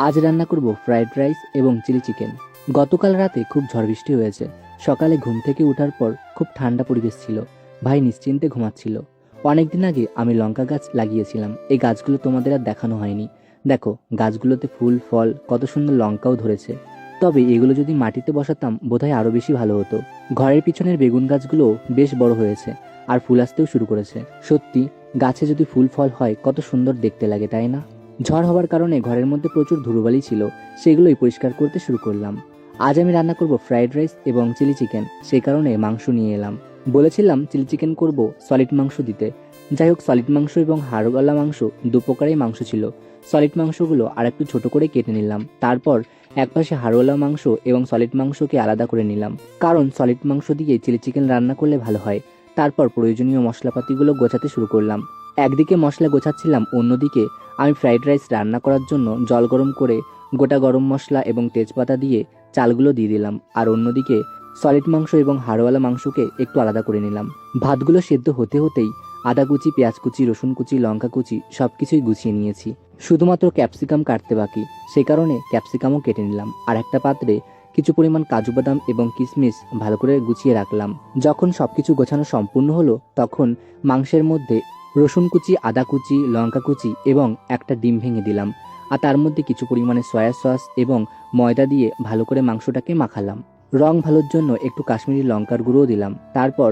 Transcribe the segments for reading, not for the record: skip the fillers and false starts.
আজ রান্না করব ফ্রাইড রাইস এবং চিলি চিকেন। গতকাল রাতে খুব ঝড় বৃষ্টি হয়েছে। সকালে ঘুম থেকে ওঠার পর খুব ঠান্ডা পরিবেশ ছিল। ভাই নিশ্চিন্তে ঘুমাচ্ছিল। অনেকদিন আগে আমি লঙ্কা গাছ লাগিয়েছিলাম। এই গাছগুলো তোমাদের আর দেখানো হয়নি। দেখো, গাছগুলোতে ফুল ফল কত সুন্দর লঙ্কাও ধরেছে। তবে এগুলো যদি মাটিতে বসাতাম বোধহয় আরো বেশি ভালো হতো। ঘরের পিছনের বেগুন গাছগুলো বেশ বড় হয়েছে আর ফুল আসতেও শুরু করেছে। সত্যি, গাছে যদি ফুল ফল হয় কত সুন্দর দেখতে লাগে, তাই না? ঝড় হওয়ার কারণে ঘরের মধ্যে প্রচুর ধুলোবালি ছিল, সেগুলোই পরিষ্কার করতে শুরু করলাম। আজ আমি রান্না করব ফ্রাইড রাইস এবং চিলি চিকেন, সেই কারণে মাংস নিয়ে এলাম। বলেছিলাম চিলি চিকেন করব সলিড মাংস দিতে। যাই হোক, সলিড মাংস এবং হাড়ওয়ালা মাংস দু প্রকারের মাংস ছিল। সলিড মাংসগুলো আর একটু ছোট করে কেটে নিলাম। তারপর একপাশে হাড়ওয়ালা মাংস এবং সলিড মাংসকে আলাদা করে নিলাম, কারণ সলিড মাংস দিয়ে চিলি চিকেন রান্না করলে ভালো হয়। তারপর প্রয়োজনীয় মশলাপাতিগুলো গোছাতে শুরু করলাম। একদিকে মশলা গোছাচ্ছিলাম, অন্যদিকে আমি ফ্রাইড রাইস রান্না করার জন্য জল গরম করে গোটা গরম মশলা এবং তেজপাতা দিয়ে চালগুলো দিয়ে দিলাম। আর অন্যদিকে সলিড মাংস এবং হাড়ওয়ালা মাংসকে একটু আলাদা করে নিলাম। ভাতগুলো সেদ্ধ হতে হতেই আদা কুচি, পেঁয়াজ কুচি, রসুন কুচি, লঙ্কা কুচি সবকিছুই গুছিয়ে নিয়েছি। শুধুমাত্র ক্যাপসিকাম কাটতে বাকি, সেই কারণে ক্যাপসিকামও কেটে নিলাম। আর একটা পাত্রে কিছু পরিমাণ কাজু বাদাম এবং কিশমিশ ভালো করে গুছিয়ে রাখলাম। যখন সবকিছু গোছানো সম্পূর্ণ হলো, তখন মাংসের মধ্যে রসুন কুচি, আদা কুচি, লঙ্কা কুচি এবং একটা ডিম ভেঙে দিলাম। আর তার মধ্যে কিছু পরিমাণে সয়া সস এবং ময়দা দিয়ে ভালো করে মাংসটাকে মাখালাম। রং ভালোর জন্য একটু কাশ্মীরি লঙ্কার গুঁড়োও দিলাম। তারপর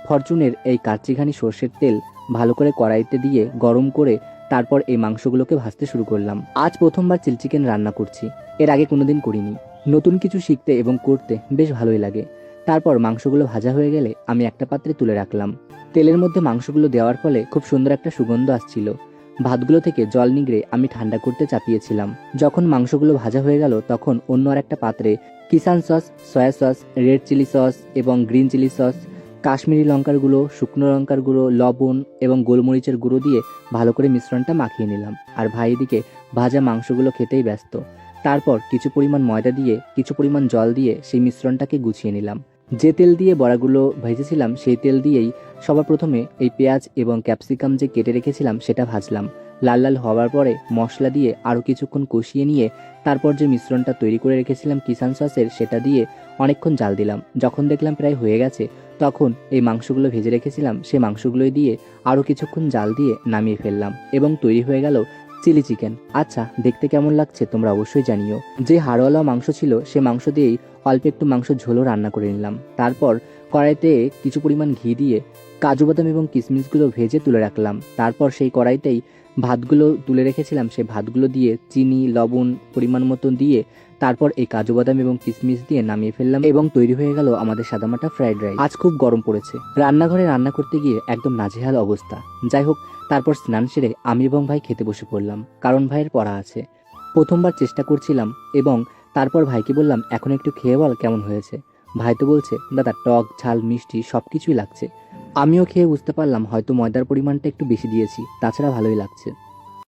ফরচুনের এই কাচ্চিঘানি সর্ষের তেল ভালো করে কড়াইতে দিয়ে গরম করে তারপর এই মাংসগুলোকে ভাজতে শুরু করলাম। আজ প্রথমবার চিলি চিকেন রান্না করছি, এর আগে কোনোদিন করিনি। নতুন কিছু শিখতে এবং করতে বেশ ভালোই লাগে। তারপর মাংসগুলো ভাজা হয়ে গেলে আমি একটা পাত্রে তুলে রাখলাম। তেলের মধ্যে মাংসগুলো দেওয়ার ফলে খুব সুন্দর একটা সুগন্ধ আসছিল। ভাতগুলো থেকে জল নিগড়ে আমি ঠান্ডা করতে চাপিয়েছিলাম। যখন মাংসগুলো ভাজা হয়ে গেল, তখন অন্য আর একটা পাত্রে Kissan sauce, soya sauce, red chilli sauce এবং গ্রিন চিলি সস, কাশ্মীরি লঙ্কার গুঁড়ো, শুকনো লঙ্কার গুঁড়ো, লবণ এবং গোলমরিচের গুঁড়ো দিয়ে ভালো করে মিশ্রণটা মাখিয়ে নিলাম। আর ভাই এদিকে ভাজা মাংসগুলো খেতেই ব্যস্ত। তারপর কিছু পরিমাণ ময়দা দিয়ে কিছু পরিমাণ জল দিয়ে সেই মিশ্রণটাকে গুছিয়ে নিলাম। যে তেল দিয়ে বড়াগুলো ভেজেছিলাম সেই তেল দিয়েই সবার প্রথমে এই পেঁয়াজ এবং ক্যাপসিকাম যে কেটে রেখেছিলাম সেটা ভাজলাম। লাল লাল হওয়ার পরে মশলা দিয়ে আরও কিছুক্ষণ কষিয়ে নিয়ে তারপর যে মিশ্রণটা তৈরি করে রেখেছিলাম কিষান সসের, সেটা দিয়ে অনেকক্ষণ জাল দিলাম। যখন দেখলাম প্রায় হয়ে গেছে, তখন এই মাংসগুলো ভেজে রেখেছিলাম সেই মাংসগুলোই দিয়ে আরও কিছুক্ষণ জাল দিয়ে নামিয়ে ফেললাম এবং তৈরি হয়ে গেল চিলি চিকেন। আচ্ছা, দেখতে কেমন লাগছে তোমরা অবশ্যই জানিও। যে হাড়ওয়ালা মাংস ছিল সে মাংস দিয়েই অল্প একটু মাংস ঝোলও রান্না করে নিলাম। তারপর কড়াইতে কিছু পরিমাণ ঘি দিয়ে কাজু বাদাম এবং কিশমিশগুলো ভেজে তুলে রাখলাম। তারপর সেই কড়াইতেই ভাতগুলো তুলে রেখেছিলাম, সেই ভাতগুলো দিয়ে চিনি, লবণ পরিমাণ মতো দিয়ে তারপর এই কাজু বাদাম এবং কিশমিশ দিয়ে নামিয়ে ফেললাম এবং তৈরি হয়ে গেল আমাদের সাদামাটা ফ্রাইড রাইস। আজ খুব গরম পড়েছে, রান্নাঘরে রান্না করতে গিয়ে একদম নাজেহাল অবস্থা। যাই হোক, তারপর স্নান সেরে আমি এবং ভাই খেতে বসে পড়লাম, কারণ ভাইয়ের পড়া আছে। প্রথমবার চেষ্টা করছিলাম এবং তারপর ভাইকে বললাম, এখন একটু খেয়ে বল কেমন হয়েছে। ভাই তো বলছে, দাদা টক ঝাল মিষ্টি সব কিছুই লাগছে। আমিও খেয়ে বুঝতে পারলাম হয়তো ময়দার পরিমাণটা একটু বেশি দিয়েছি, তাছাড়া ভালোই লাগছে।